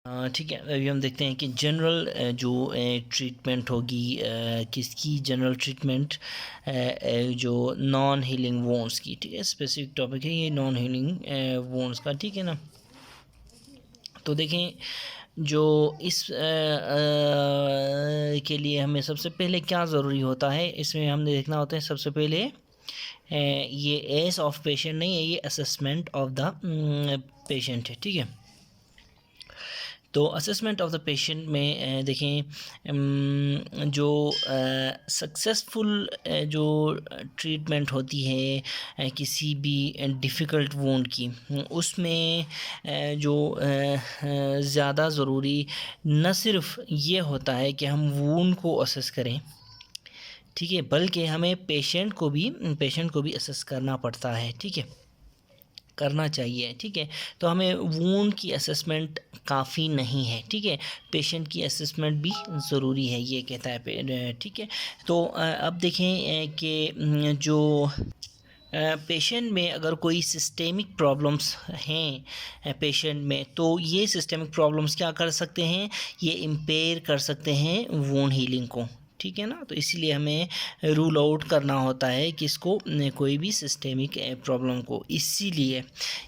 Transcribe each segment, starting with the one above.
ठीक है, अभी हम देखते हैं कि जनरल जो ट्रीटमेंट होगी, किसकी जनरल ट्रीटमेंट, जो नॉन हीलिंग वोन्स की। ठीक है, स्पेसिफिक टॉपिक है ये नॉन हीलिंग वोन्स का। ठीक है ना, तो देखें जो इस के लिए हमें सबसे पहले क्या ज़रूरी होता है, इसमें हमने देखना होता है सबसे पहले ये एज ऑफ पेशेंट नहीं है, ये असेसमेंट ऑफ द पेशेंट है। ठीक है, तो असेसमेंट ऑफ द पेशेंट में देखें जो सक्सेसफुल जो ट्रीटमेंट होती है किसी भी डिफ़िकल्ट वुंड की, उसमें जो ज़्यादा ज़रूरी न सिर्फ ये होता है कि हम वुंड को असेस करें, ठीक है, बल्कि हमें पेशेंट को भी असेस करना पड़ता है। ठीक है, करना चाहिए। ठीक है, तो हमें वुंड की असेसमेंट काफ़ी नहीं है। ठीक है, पेशेंट की असेसमेंट भी ज़रूरी है, ये कहता है। ठीक है, तो अब देखें कि जो पेशेंट में अगर कोई सिस्टेमिक प्रॉब्लम्स हैं पेशेंट में, तो ये सिस्टेमिक प्रॉब्लम्स क्या कर सकते हैं, ये इम्पेयर कर सकते हैं वुंड हीलिंग को। ठीक है ना, तो इसीलिए हमें रूल आउट करना होता है कि इसको कोई भी सिस्टेमिक प्रॉब्लम को। इसीलिए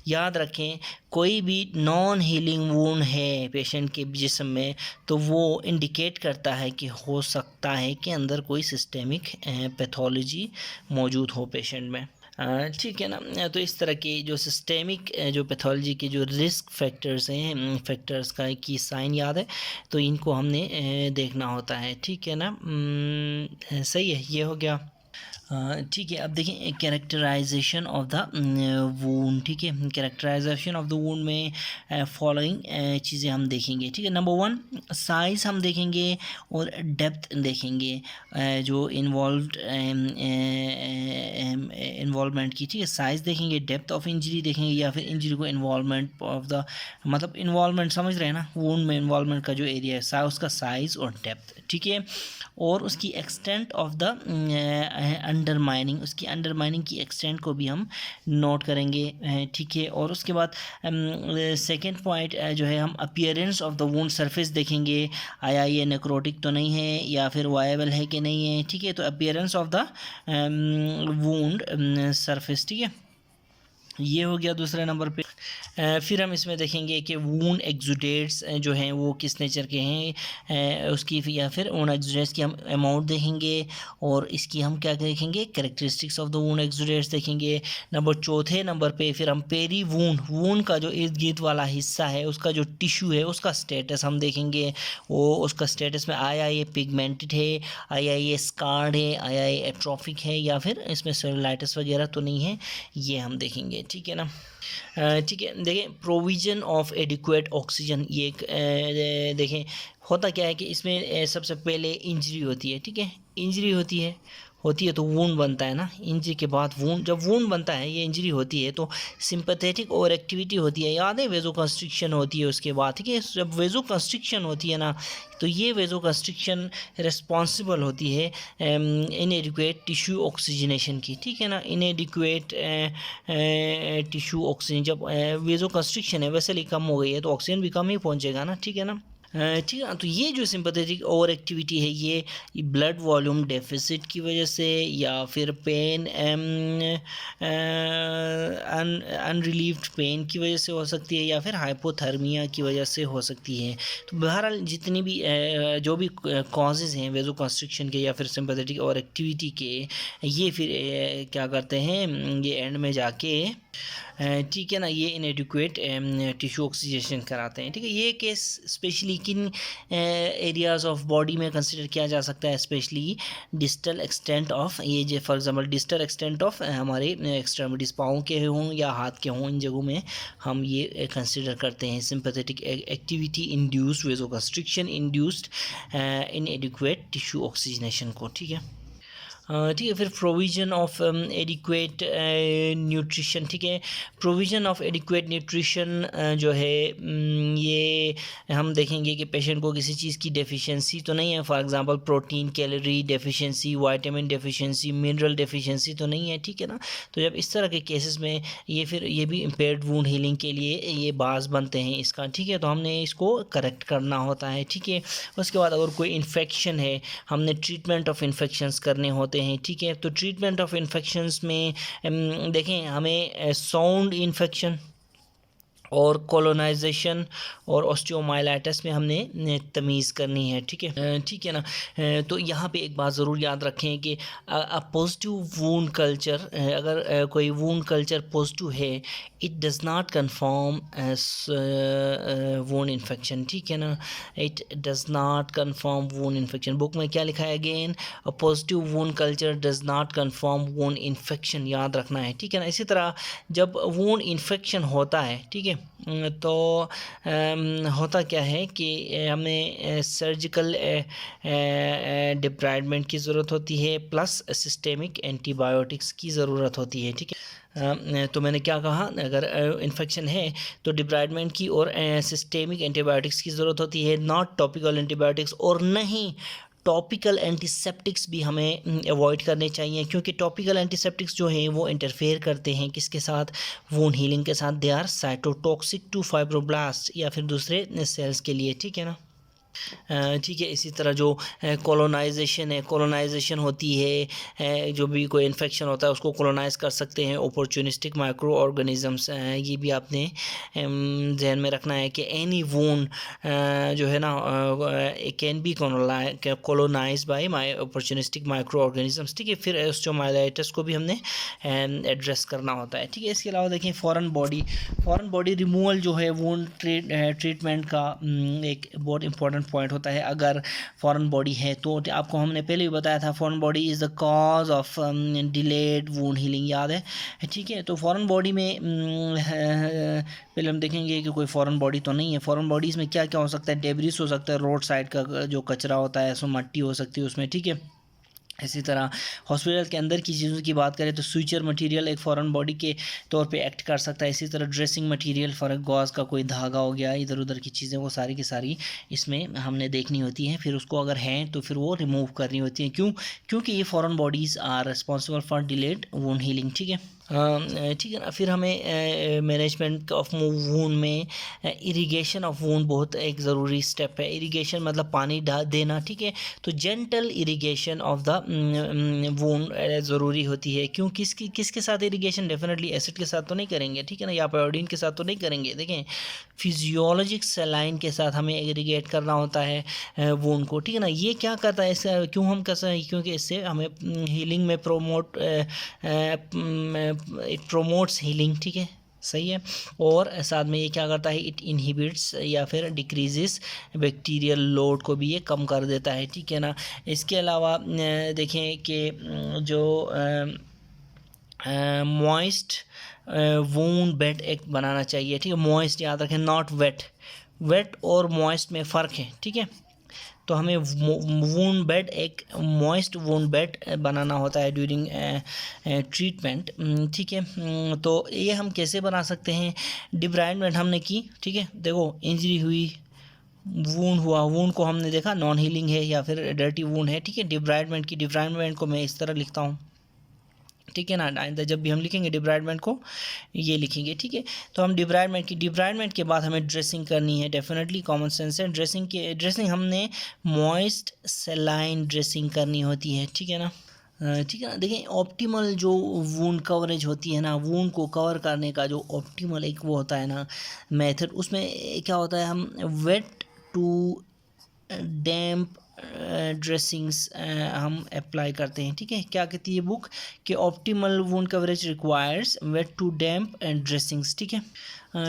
याद रखें, कोई भी नॉन हीलिंग वुंड है पेशेंट के जिस्म में, तो वो इंडिकेट करता है कि हो सकता है कि अंदर कोई सिस्टेमिक पैथोलॉजी मौजूद हो पेशेंट में। ठीक है ना, तो इस तरह के जो सिस्टेमिक जो पैथोलॉजी के जो रिस्क फैक्टर्स हैं, फैक्टर्स का की साइन याद है, तो इनको हमने देखना होता है। ठीक है ना, सही है, ये हो गया। ठीक है, अब देखें कैरेक्टराइजेशन ऑफ द वूंड। ठीक है, कैरेक्टराइजेशन ऑफ द वूंड में फॉलोइंग चीज़ें हम देखेंगे। ठीक है, नंबर 1 साइज़ हम देखेंगे और डेप्थ देखेंगे, जो इन्वॉल्वमेंट की। ठीक है, साइज़ देखेंगे, डेप्थ ऑफ इंजरी देखेंगे, या फिर इंजरी को इन्वॉल्वमेंट ऑफ द, मतलब इन्वॉल्वमेंट समझ रहे हैं ना, वूंड में इन्वॉल्वमेंट का जो एरिया है उसका साइज़ और डेप्थ। ठीक है, और उसकी एक्सटेंट ऑफ द अंडरमाइनिंग, उसकी अंडरमाइनिंग की एक्सटेंट को भी हम नोट करेंगे। ठीक है, और उसके बाद सेकंड पॉइंट जो है, हम appearance of the wound surface देखेंगे, आया ये नेक्रोटिक तो नहीं है या फिर वायबल है कि नहीं है। ठीक है, तो appearance of the wound surface. ठीक है, ये हो गया दूसरे नंबर पे। फिर हम इसमें देखेंगे कि वूंड एक्सुडेट्स जो हैं वो किस नेचर के हैं, उसकी, या फिर वूंड एक्सुडेट्स की हम अमाउंट देखेंगे, और इसकी हम क्या देखेंगे, characteristics of the wound exudates देखेंगे। चौथे नंबर पे फिर हम पेरी वूंड का जो इर्द गिर्द वाला हिस्सा है, उसका जो टिश्यू है, उसका स्टेटस हम देखेंगे। वो उसका स्टेटस में आया ये पिगमेंटेड है, आया ये स्कार्ड है, आया ये एट्रोफिक है, या फिर इसमें सेलुलाइटिस वगैरह तो नहीं है, ये हम देखेंगे। ठीक है ना, ठीक है, देखें प्रोविज़न ऑफ एडिक्वेट ऑक्सीजन, ये देखें होता क्या है कि इसमें सबसे पहले इंजरी होती है। ठीक है, इंजरी होती है तो वूंड बनता है ना। इंजरी के बाद जब वूंड बनता है, ये इंजरी होती है, तो सिंपैथेटिक ओवर एक्टिविटी होती है, याद है, वेजो कंस्ट्रिक्शन होती है उसके बाद। ठीक है, जब वेजो कंस्ट्रिक्शन होती है ना, तो ये वेजो कंस्ट्रिक्शन रिस्पॉन्सिबल होती है इनएडिक्वेट टिश्यू ऑक्सीजनेशन की। ठीक है ना, इनएडिक्वेट टिश्यू ऑक्सीजन, जब वेजो कंस्ट्रिक्शन है वेसल कम हो गई है, तो ऑक्सीजन भी कम ही पहुँचेगा ना। ठीक है ना, ठीक है, तो ये जो सिंपैथेटिक ओवर एक्टिविटी है, ये ब्लड वॉल्यूम डेफिसिट की वजह से, या फिर पेन अनरिलीव्ड पेन की वजह से हो सकती है, या फिर हाइपोथर्मिया की वजह से हो सकती है। तो बहरहाल जितनी भी जो भी कॉजेज़ हैं वेजो कंस्ट्रिक्शन के या फिर सिंपैथेटिक ओवर एक्टिविटी के, ये फिर क्या करते हैं, ये एंड में जाके ठीक है ना, ये इनएडिक्वेट टिश्यू ऑक्सीजनेशन कराते हैं। ठीक है, ये केस स्पेशली किन एरियाज़ ऑफ बॉडी में कंसिडर किया जा सकता है, स्पेशली डिस्टल एक्सटेंट ऑफ, ये जो for example distal extent of हमारे एक्सट्रीमिटीज़, पाँव के हों या हाथ के हों, इन जगहों में हम ये कंसिडर करते हैं sympathetic activity induced वेजोकंस्ट्रिक्शन induced इनएडिक्वेट tissue oxygenation को। ठीक है, ठीक है। फिर प्रोविज़न ऑफ एडिक्वेट न्यूट्रिशन, ठीक है। प्रोविज़न ऑफ एडिक्वेट न्यूट्रिशन जो है ये हम देखेंगे कि पेशेंट को किसी चीज़ की डेफिशिएंसी तो नहीं है, for example protein, calorie deficiency, vitamin deficiency, mineral deficiency तो नहीं है, ठीक है ना। तो जब इस तरह के केसेस में ये भी इम्पेयर्ड वुंड हीलिंग के लिए ये बास बनते हैं इसका, ठीक है। तो हमने इसको करेक्ट करना होता है, ठीक है। उसके बाद अगर कोई इन्फेक्शन है, हमने ट्रीटमेंट ऑफ इन्फेक्शंस करने होते हैं, ठीक है। तो ट्रीटमेंट ऑफ इन्फेक्शंस में देखें हमें साउंड इन्फेक्शन और कोलोनाइजेशन और ऑस्टियोमाइलाइटिस में हमने तमीज़ करनी है, ठीक है। ठीक है ना। तो यहाँ पे एक बात ज़रूर याद रखें कि पॉजिटिव वूंड कल्चर, अगर कोई वूंड कल्चर पॉजिटिव है, it does not confirm as wound infection, ठीक है ना। It does not confirm wound infection. Book में क्या लिखा है again, a positive wound culture does not confirm wound infection, याद रखना है, ठीक है ना। इसी तरह जब वूंड इन्फेक्शन होता है, ठीक है, तो होता क्या है कि हमें सर्जिकल डिब्राइडमेंट की ज़रूरत होती है, प्लस सिस्टेमिक एंटीबायोटिक्स की ज़रूरत होती है, ठीक है। तो मैंने क्या कहा, अगर इन्फेक्शन है तो डिब्राइडमेंट की और सिस्टेमिक एंटीबायोटिक्स की ज़रूरत होती है, नॉट टॉपिकल एंटीबायोटिक्स, और नहीं टॉपिकल एंटीसेप्टिक्स भी हमें अवॉइड करने चाहिए, क्योंकि टॉपिकल एंटीसेप्टिक्स जो हैं वो इंटरफेयर करते हैं किसके साथ, वुंड हीलिंग के साथ। They are cytotoxic to fibroblast या फिर दूसरे सेल्स के लिए, ठीक है ना। ठीक है। इसी तरह जो कोलोनाइजेशन है, कोलोनाइजेशन होती है, जो भी कोई इन्फेक्शन होता है उसको कोलोनाइज कर सकते हैं अपॉर्चुनिस्टिक माइक्रो ऑर्गेनिजम्स। ये भी आपने जहन में रखना है कि एनी वूंड जो है ना can be colonise by opportunistic microorganisms, ठीक है। फिर ऑस्टियोमाइलाइटिस को भी हमने एड्रेस करना होता है, ठीक है। इसके अलावा देखिए फॉरेन बॉडी रिमूवल जो है वूंड ट्रीटमेंट का एक बहुत इंपॉर्टेंट पॉइंट होता है। अगर फॉरेन बॉडी है तो आपको हमने पहले भी बताया था, foreign body is the cause of delayed wound healing, याद है, ठीक है। तो फॉरेन बॉडी में पहले हम देखेंगे कि कोई फॉरेन बॉडी तो नहीं है। फॉरेन बॉडीज़ में क्या क्या हो सकता है, डेब्रिस हो सकता है, रोड साइड का जो कचरा होता है, उसमें मट्टी हो सकती है उसमें, ठीक है। इसी तरह हॉस्पिटल के अंदर की चीज़ों की बात करें तो स्विचर मटेरियल एक फॉरेन बॉडी के तौर पे एक्ट कर सकता है। इसी तरह ड्रेसिंग मटेरियल, फॉर गॉज का कोई धागा हो गया, इधर उधर की चीज़ें, वो सारी की सारी इसमें हमने देखनी होती हैं। फिर उसको अगर हैं तो फिर वो रिमूव करनी होती हैं। क्योंकि ये foreign bodies are responsible for delayed wound healing, ठीक है। ठीक है ना। फिर हमें मैनेजमेंट ऑफ वूंड में इरिगेशन ऑफ वूंड बहुत एक ज़रूरी स्टेप है। इरिगेशन मतलब पानी देना, ठीक है। तो gentle irrigation of the wound ज़रूरी होती है। क्यों, किसके साथ इरिगेशन, डेफिनेटली एसिड के साथ तो नहीं करेंगे, ठीक है ना, या आयोडीन के साथ तो नहीं करेंगे। देखें फिजियोलॉजिक सलाइन के साथ हमें इरिगेट करना होता है वूंड को, ठीक है ना। ये क्या करता है, इससे क्यों हम कर सकते हैं, क्योंकि इससे हमें हीलिंग में इट प्रोमोट्स हीलिंग, ठीक है, सही है। और साथ में ये क्या करता है, इट इनहिबिट्स या फिर डिक्रीजेस बैक्टीरियल लोड को भी ये कम कर देता है, ठीक है ना। इसके अलावा देखें कि जो मॉइस्ट वूंड बेड एक बनाना चाहिए, ठीक है। मॉइस्ट याद रखें, नॉट वेट। वेट और मॉइस्ट में फ़र्क है, ठीक है। तो हमें वूंड बेड, एक मॉइस्ट वूंड बेड बनाना होता है ड्यूरिंग ट्रीटमेंट, ठीक है। तो ये हम कैसे बना सकते हैं, डिब्राइडमेंट हमने की, ठीक है। देखो इंजरी हुई, वूंड हुआ, वूंड को हमने देखा नॉन हीलिंग है या फिर डर्टी वूंड है, ठीक है। डिब्राइडमेंट को मैं इस तरह लिखता हूँ, ठीक है ना। आइंदा जब भी हम लिखेंगे डिब्राइडमेंट को ये लिखेंगे, ठीक है। तो हम डिब्राइडमेंट के बाद हमें ड्रेसिंग करनी है, डेफिनेटली कॉमन सेंस है। ड्रेसिंग हमने मॉइस्ट सेलाइन ड्रेसिंग करनी होती है, ठीक है ना। ठीक है ना। देखें ऑप्टिमल जो वूंड कवरेज होती है ना, वूंड को कवर करने का जो ऑप्टिमल एक वो होता है ना मेथड, उसमें क्या होता है, हम वेट टू डैम्प ड्रेसिंग्स हम अप्लाई करते हैं, ठीक है। क्या कहती है बुक कि optimal wound coverage requires wet to damp dressings, ठीक है।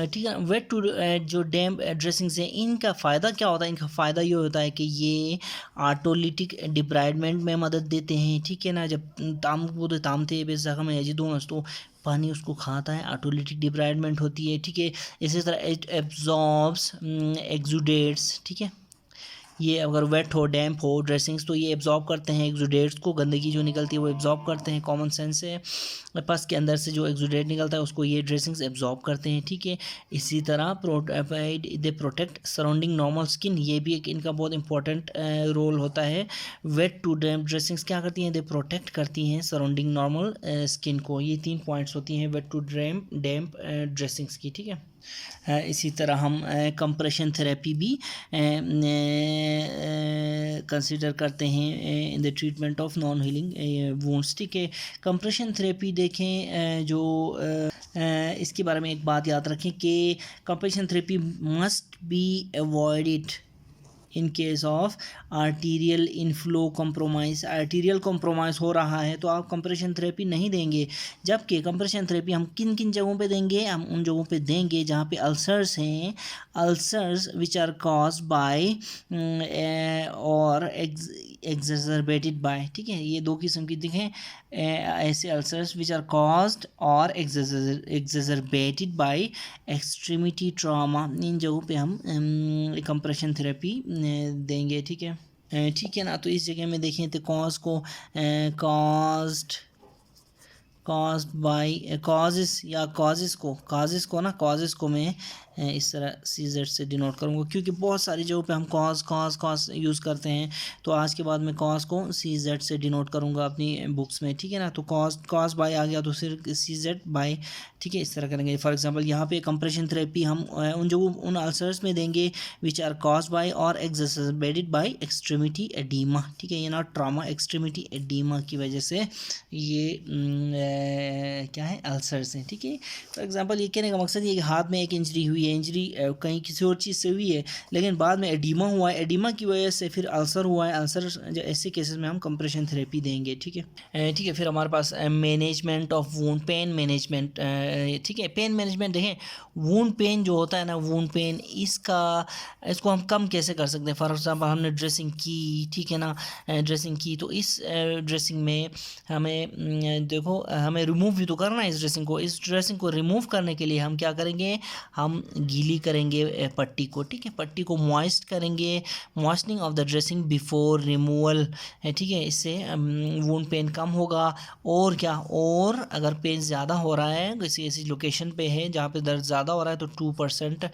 ठीक है। वेट टू जो डैम्प ड्रेसिंग्स हैं, इनका फ़ायदा क्या होता है, इनका फ़ायदा ये होता है कि ये ऑटोलिटिक डिब्राइडमेंट में मदद देते हैं, ठीक है ना। जब तामते बेजख्म है दोनों तो पानी उसको खाता है, ऑटोलिटिक डिब्राइडमेंट होती है, ठीक है। इसी तरह इट एब्जॉर्ब्स एक्सुडेट्स, ठीक है। ये अगर वेट हो, डैम्प हो ड्रेसिंग्स, तो ये एब्जॉर्ब करते हैं एक्सुडेट्स को, गंदगी जो निकलती है वो एब्जॉर्ब करते हैं। कॉमन सेंस से पस के अंदर से जो एक्सुडेट निकलता है उसको ये ड्रेसिंग्स एब्जॉर्ब करते हैं, ठीक है। इसी तरह they protect surrounding normal skin, ये भी एक इनका बहुत इंपॉर्टेंट रोल होता है। वेट टू डैम्प ड्रेसिंग्स क्या करती हैं, दे प्रोटेक्ट करती हैं सराउंडिंग नॉर्मल स्किन को। ये 3 पॉइंट्स होती हैं वेट टू डैम्प ड्रेसिंग्स की, ठीक है। इसी तरह हम कंप्रेशन थेरेपी भी कंसिडर करते हैं in the treatment of non healing wounds, ठीक है। कंप्रेशन थेरेपी देखें जो इसके बारे में एक बात याद रखें कि compression therapy must be avoided in case of arterial inflow compromise. Arterial compromise हो रहा है तो आप कंप्रेशन थेरेपी नहीं देंगे, जबकि कंप्रेशन थेरेपी हम किन किन जगहों पे देंगे, हम उन जगहों पे देंगे जहाँ पे अल्सर्स हैं, ulcers which are caused by और एग्जर्बेटेड बाय, ठीक है। ये 2 किस्म की दिखें ऐसे अल्सर्स विच आर कॉज्ड और एग्जर्बेटेड बाय एक्सट्रीमिटी ट्रॉमा, इन जगहों पे हम कंप्रेशन थेरेपी देंगे, ठीक है। ठीक है ना। तो इस जगह में देखें तो कॉज को कॉज्ड बाय कॉजेस या कॉजेस को मैं इस तरह CZ से डिनोट करूँगा, क्योंकि बहुत सारी जगहों पे हम कॉज यूज़ करते हैं। तो आज के बाद मैं कॉज को CZ से डिनोट करूँगा अपनी बुक्स में, ठीक है ना। तो कॉज बाय आ गया तो सिर्फ CZ बाय, ठीक है, इस तरह करेंगे। फॉर एग्जांपल यहाँ पे कंप्रेशन थेरेपी हम उन जगहों उन अल्सर्स में देंगे विच आर कॉज बाय और एग्जर्बेटेड बाय एक्सट्रीमिटी एडीमा, ठीक है। ये ना ट्रॉमा, एक्सट्रीमिटी एडीमा की वजह से ये क्या है, अल्सर्स हैं, ठीक है। फॉर एग्जांपल ये कहने का मकसद ये कि हाथ में एक इंजरी हुई है, इंजरी कहीं किसी और चीज़ से हुई है, लेकिन बाद में एडीमा हुआ है, एडीमा की वजह से फिर अल्सर हुआ है, अल्सर ऐसे केसेस में हम कंप्रेशन थेरेपी देंगे, ठीक है। ठीक है, फिर हमारे पास management of wound, pain management, ठीक है। पेन मैनेजमेंट देखें, वुंड पेन जो होता है ना, वुंड पेन इसको हम कम कैसे कर सकते हैं। फॉर एग्जांपल हमने ड्रेसिंग की, ठीक है ना, ड्रेसिंग की, तो इस ड्रेसिंग में हमें देखो हमें रिमूव भी तो करना है इस ड्रेसिंग को। इस ड्रेसिंग को रिमूव करने के लिए हम क्या करेंगे, हम गीली करेंगे पट्टी को, ठीक है। पट्टी को मॉइस्ट करेंगे, moistening of the dressing before removal, ठीक है। इससे वुंड पेन कम होगा। और क्या, और अगर पेन ज़्यादा हो रहा है, किसी ऐसी लोकेशन पे है जहाँ पे दर्द ज़्यादा हो रहा है, तो 2%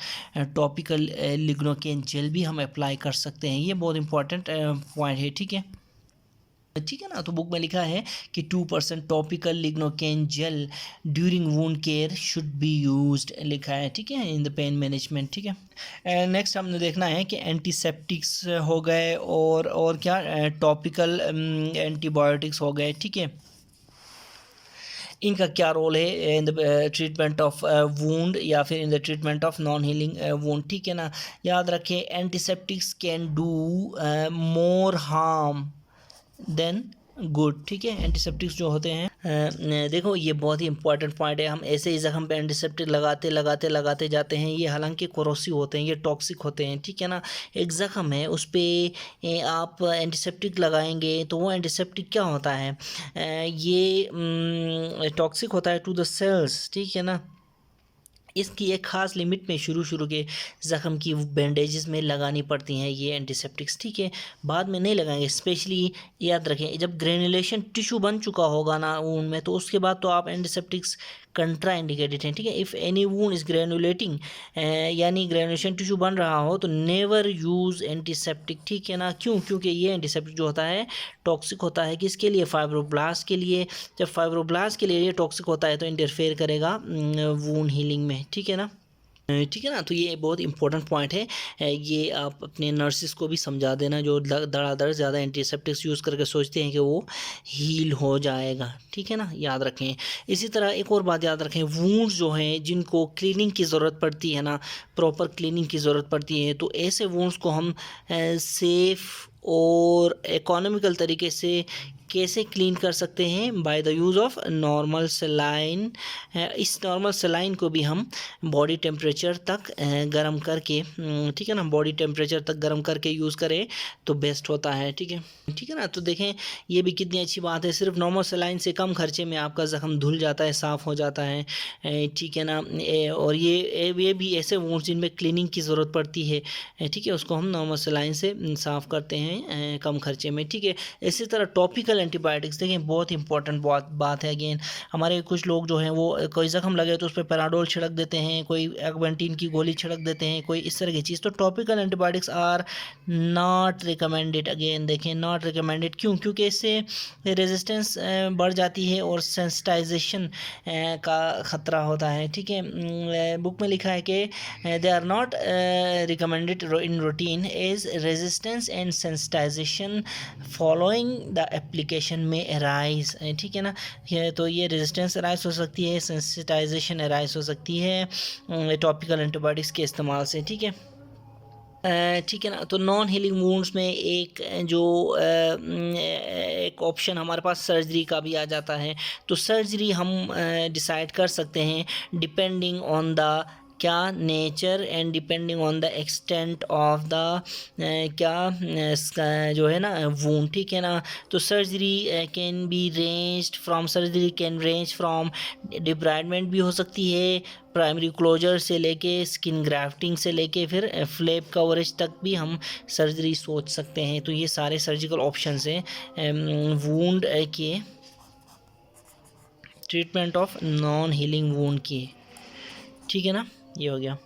टॉपिकल लिग्नोकेन जेल भी हम अप्लाई कर सकते हैं। ये बहुत इंपॉर्टेंट पॉइंट है, ठीक है, ठीक है ना। तो बुक में लिखा है कि 2% topical lignocaine gel during wound care should be used, लिखा है, ठीक है, इन द पेन मैनेजमेंट, ठीक है। नेक्स्ट हमने देखना है कि एंटीसेप्टिक्स हो गए और क्या, टॉपिकल एंटीबायोटिक्स हो गए, ठीक है। इनका क्या रोल है in the treatment of wound या फिर in the treatment of non healing wound, ठीक है ना। याद रखें, antiseptics can do more harm then good, ठीक है। एंटीसेप्टिक्स जो होते हैं देखो ये बहुत ही इंपॉर्टेंट पॉइंट है। हम ऐसे ही जख्म पे एंटीसेप्टिक लगाते जाते हैं, ये हालांकि कोरोसिव होते हैं, ये टॉक्सिक होते हैं, ठीक है ना। एक जख्म है उस पर आप एंटीसेप्टिक लगाएंगे तो वो एंटीसेप्टिक क्या होता है, ये टॉक्सिक होता है टू द सेल्स, ठीक है ना। इसकी एक ख़ास लिमिट में शुरू के ज़ख़म की बैंडेजेस में लगानी पड़ती हैं ये एंटीसेप्टिक्स, ठीक है। बाद में नहीं लगाएंगे। स्पेशली याद रखें, जब ग्रेनुलेशन टिश्यू बन चुका होगा ना वूंड में, तो उसके बाद तो आप एंटीसेप्टिक्स कंट्रा इंडिकेटेड हैं, ठीक है। If any wound is granulating, यानी ग्रेनुलेशन टिश्यू बन रहा हो, तो नेवर यूज़ एंटीसेप्टिक, ठीक है ना। क्यों? क्योंकि ये एंटीसेप्टिक जो होता है टॉक्सिक होता है, किसके लिए, फाइब्रोब्लास्ट के लिए। जब फाइब्रोब्लास्ट के लिए ये टॉक्सिक होता है तो इंटरफेयर करेगा वूंड हीलिंग में, ठीक है ना, ठीक है ना। तो ये बहुत इंपॉर्टेंट पॉइंट है, ये आप अपने नर्सिस को भी समझा देना जो धड़ाधड़ ज़्यादा एंटीसेप्टिक्स यूज़ करके सोचते हैं कि वो हील हो जाएगा, ठीक है ना, याद रखें। इसी तरह एक और बात याद रखें, वूंड्स जो हैं जिनको क्लीनिंग की ज़रूरत पड़ती है ना, प्रॉपर क्लीनिंग की ज़रूरत पड़ती है, तो ऐसे वूंड्स को हम सेफ़ और इकोनॉमिकल तरीके से कैसे क्लीन कर सकते हैं? By the use of normal saline. इस नॉर्मल सलाइन को भी हम बॉडी टेम्परेचर तक गर्म करके, ठीक है ना, बॉडी टेम्परेचर तक गर्म करके यूज़ करें तो बेस्ट होता है। ठीक है, ठीक है ना। तो देखें ये भी कितनी अच्छी बात है, सिर्फ नॉर्मल सलाइन से कम खर्चे में आपका ज़ख्म धुल जाता है, साफ़ हो जाता है। ठीक है ना। और ये भी ऐसे वुंड्स जिनमें क्लीनिंग की ज़रूरत पड़ती है, ठीक है, उसको हम नॉर्मल सलाइन से साफ़ करते हैं कम खर्चे में। ठीक है, इसी तरह टॉपिकल एंटीबायोटिक्स देखें बहुत इंपॉर्टेंट बात है। अगेन हमारे कुछ लोग जो हैं वो कोई ज़ख्म लगे तो उस पर पैराडोल छिड़क देते हैं, कोई एग्वेंटिन की गोली छिड़क देते हैं, कोई इस तरह की चीज़। तो topical antibiotics are not recommended. Again देखें नॉट रिकमेंडेड, क्यों? क्योंकि इससे रेजिस्टेंस बढ़ जाती है और सेंसिटाइजेशन का ख़तरा होता है। ठीक है, बुक में लिखा है कि they are not recommended in routine as resistance and sensitisation following the application में अराइज। ठीक है ना, तो ये रेजिस्टेंस अराइज हो सकती है, सेंसिटाइजेशन अराइज हो सकती है टॉपिकल एंटीबायोटिक्स के इस्तेमाल से। ठीक है, ठीक है ना। तो नॉन हीलिंग वुंड्स में एक जो एक ऑप्शन हमारे पास सर्जरी का भी आ जाता है। तो सर्जरी हम डिसाइड कर सकते हैं डिपेंडिंग ऑन द क्या nature and depending on the extent of the क्या जो है ना वूंड। ठीक है ना। तो surgery can be ranged from, surgery can range from debridement भी हो सकती है, प्राइमरी क्लोजर से लेके स्किन ग्राफ्टिंग से लेके फिर फ्लैप कवरेज तक भी हम सर्जरी सोच सकते हैं। तो ये सारे सर्जिकल ऑप्शंस हैं वूंड के treatment of non healing wound के। ठीक है ना, ये हो गया।